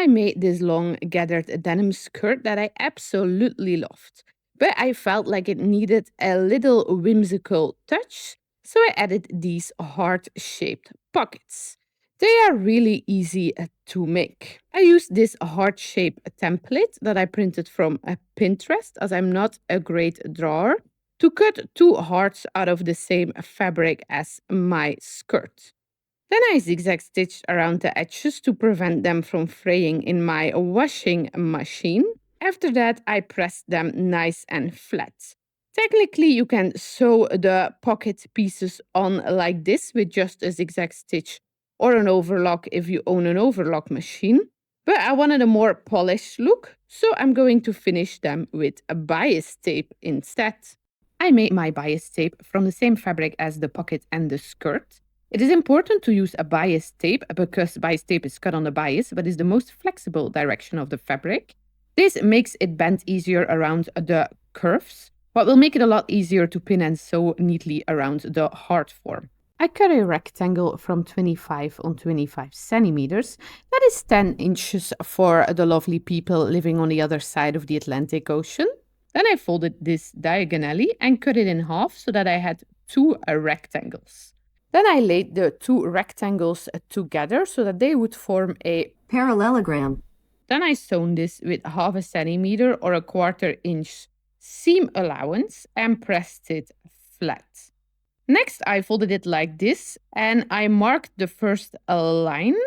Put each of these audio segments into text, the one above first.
I made this long gathered denim skirt that I absolutely loved, but I felt like it needed a little whimsical touch, so I added these heart shaped pockets. They are really easy to make. I used this heart shaped template that I printed from Pinterest, as I'm not a great drawer, to cut two hearts out of the same fabric as my skirt. Then I zigzag stitched around the edges to prevent them from fraying in my washing machine. After that, I pressed them nice and flat. Technically, you can sew the pocket pieces on like this with just a zigzag stitch or an overlock if you own an overlock machine. But I wanted a more polished look, so I'm going to finish them with a bias tape instead. I made my bias tape from the same fabric as the pocket and the skirt. It is important to use a bias tape because bias tape is cut on the bias, but is the most flexible direction of the fabric. This makes it bend easier around the curves, what will make it a lot easier to pin and sew neatly around the heart form. I cut a rectangle from 25 on 25 centimeters. That is 10 inches for the lovely people living on the other side of the Atlantic Ocean. Then I folded this diagonally and cut it in half so that I had two rectangles. Then I laid the two rectangles together so that they would form a parallelogram. Then I sewn this with 1/2 centimeter or 1/4 inch seam allowance and pressed it flat. Next, I folded it like this and I marked the first line.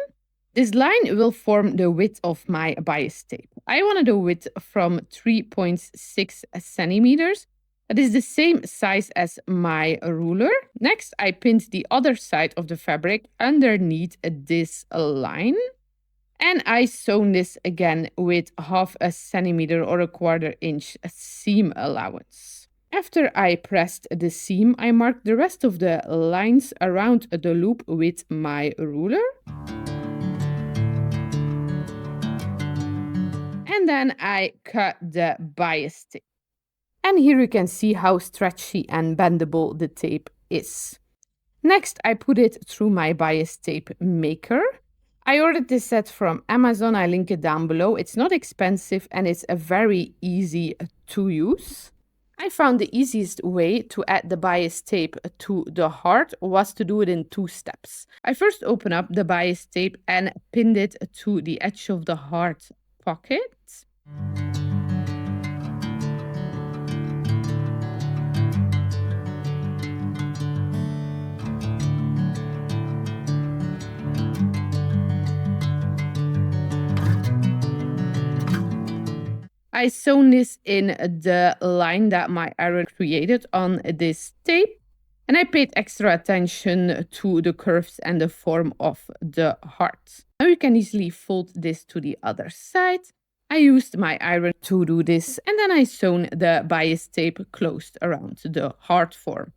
This line will form the width of my bias tape. I wanted a width from 3.6 centimeters. That is the same size as my ruler. Next, I pinned the other side of the fabric underneath this line. And I sewn this again with 1/2 centimeter or 1/4 inch seam allowance. After I pressed the seam, I marked the rest of the lines around the loop with my ruler. And then I cut the bias tape. And here you can see how stretchy and bendable the tape is. Next, I put it through my bias tape maker. I ordered this set from Amazon. I link it down below. It's not expensive and it's a very easy to use. I found the easiest way to add the bias tape to the heart was to do it in 2 steps. I first opened up the bias tape and pinned it to the edge of the heart pocket. I sewn this in the line that my iron created on this tape, and I paid extra attention to the curves and the form of the heart. Now you can easily fold this to the other side. I used my iron to do this, and then I sewn the bias tape closed around the heart form.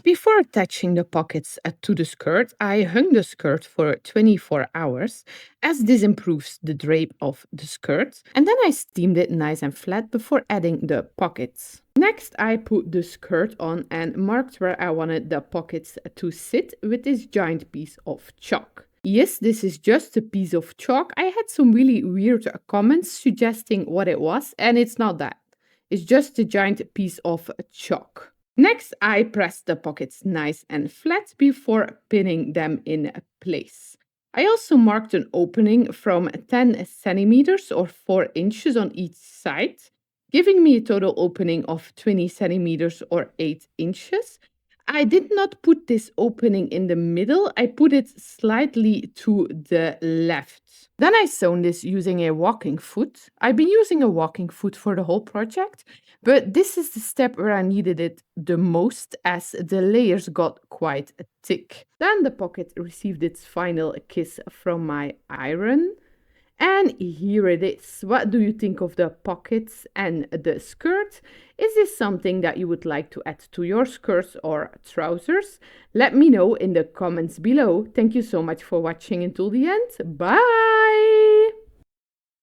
Before attaching the pockets to the skirt, I hung the skirt for 24 hours, as this improves the drape of the skirt, and then I steamed it nice and flat before adding the pockets. Next, I put the skirt on and marked where I wanted the pockets to sit with this giant piece of chalk. Yes, this is just a piece of chalk. I had some really weird comments suggesting what it was, and it's not that. It's just a giant piece of chalk. Next, I press the pockets nice and flat before pinning them in place. I also marked an opening from 10 centimeters or 4 inches on each side, giving me a total opening of 20 centimeters or 8 inches. I did not put this opening in the middle, I put it slightly to the left. Then I sewn this using a walking foot. I've been using a walking foot for the whole project, but this is the step where I needed it the most as the layers got quite thick. Then the pocket received its final kiss from my iron. And here it is. What do you think of the pockets and the skirt? Is this something that you would like to add to your skirts or trousers? Let me know in the comments below. Thank you so much for watching until the end. Bye!